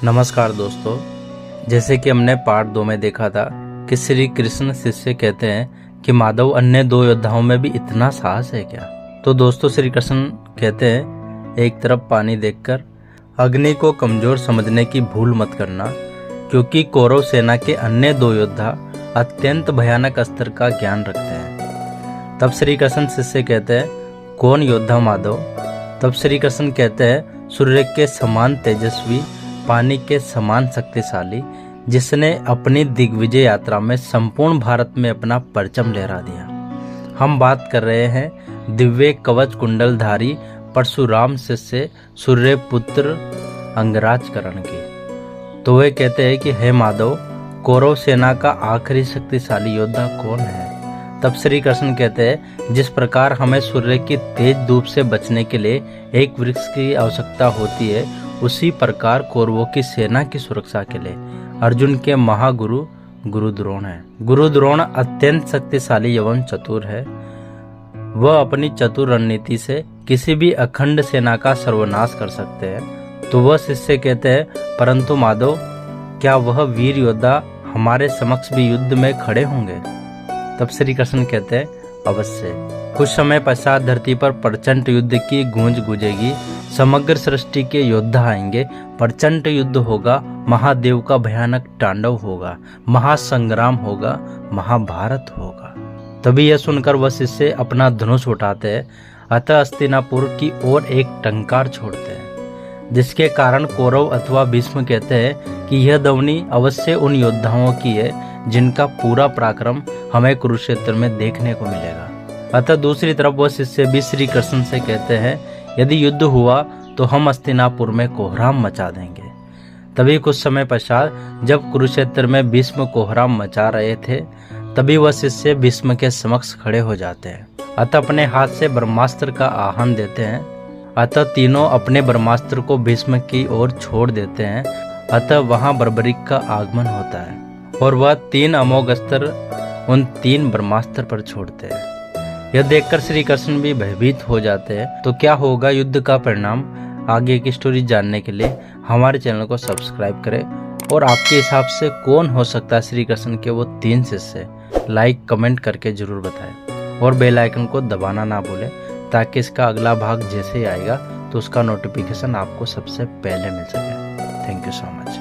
नमस्कार दोस्तों, जैसे कि हमने पार्ट 2 में देखा था कि श्री कृष्ण शिष्य कहते हैं कि माधव अन्य दो योद्धाओं में भी इतना साहस है क्या। तो दोस्तों श्री कृष्ण कहते हैं एक तरफ पानी देखकर अग्नि को कमजोर समझने की भूल मत करना, क्योंकि कौरव सेना के अन्य दो योद्धा अत्यंत भयानक अस्त्र का ज्ञान रखते हैं। तब श्री कृष्ण शिष्य कहते हैं कौन योद्धा माधव। तब श्री कृष्ण कहते हैं सूर्य के समान तेजस्वी, पानी के समान शक्तिशाली, जिसने अपनी दिग्विजय यात्रा में संपूर्ण भारत में अपना परचम लहरा दिया। हम बात कर रहे हैं दिव्य कवच कुंडलधारी परशुराम शिष्य सूर्य पुत्र अंगराज करण की। तो वे कहते हैं कि हे माधव, कौरव सेना का आखिरी शक्तिशाली योद्धा कौन है। तब श्री कृष्ण कहते हैं जिस प्रकार हमें सूर्य की तेज धूप से बचने के लिए एक वृक्ष की आवश्यकता होती है, उसी प्रकार कौरवों की सेना की सुरक्षा के लिए अर्जुन के महागुरु गुरु द्रोण है। गुरु द्रोण अत्यंत शक्तिशाली एवं चतुर है। वह अपनी चतुर रणनीति से किसी भी अखंड सेना का सर्वनाश कर सकते हैं। तो वह शिष्य कहते हैं परंतु माधव, क्या वह वीर योद्धा हमारे समक्ष भी युद्ध में खड़े होंगे। तब श्री कृष्ण कहते हैं अवश्य। कुछ समय पश्चात धरती पर प्रचंड युद्ध की गूंज गूंजेगी। समग्र सृष्टि के योद्धा आएंगे, प्रचंड युद्ध होगा, महादेव का भयानक तांडव होगा, महासंग्राम होगा, महाभारत होगा। तभी यह सुनकर वह शिष्य अपना धनुष उठाते हैं, अतः हस्तिनापुर की ओर एक टंकार छोड़ते हैं, जिसके कारण कौरव अथवा भीष्म कहते हैं कि यह ध्वनि अवश्य उन योद्धाओं की है जिनका पूरा पराक्रम हमें कुरुक्षेत्र में देखने को मिलेगा। अतः दूसरी तरफ वह शिष्य भी श्री कृष्ण से कहते हैं यदि युद्ध हुआ तो हम हस्तिनापुर में कोहराम मचा देंगे। तभी कुछ समय पश्चात जब कुरुक्षेत्र में भीष्म कोहराम मचा रहे थे, तभी वह शिष्य भीष्म के समक्ष खड़े हो जाते हैं, अतः अपने हाथ से ब्रह्मास्त्र का आह्वान देते हैं। अतः तीनों अपने ब्रह्मास्त्र को भीष्म की ओर छोड़ देते हैं। अतः वहां बर्बरीक का आगमन होता है और वह 3 अमोघ अस्त्र उन 3 ब्रह्मास्त्र पर छोड़ते हैं। यह देखकर श्री कृष्ण भी भयभीत हो जाते हैं। तो क्या होगा युद्ध का परिणाम, आगे की स्टोरी जानने के लिए हमारे चैनल को सब्सक्राइब करें। और आपके हिसाब से कौन हो सकता है श्री कृष्ण के वो 3 शिष्य, लाइक कमेंट करके जरूर बताएं। और बेल आइकन को दबाना ना भूलें, ताकि इसका अगला भाग जैसे ही आएगा तो उसका नोटिफिकेशन आपको सबसे पहले मिल सके। Thank you so much.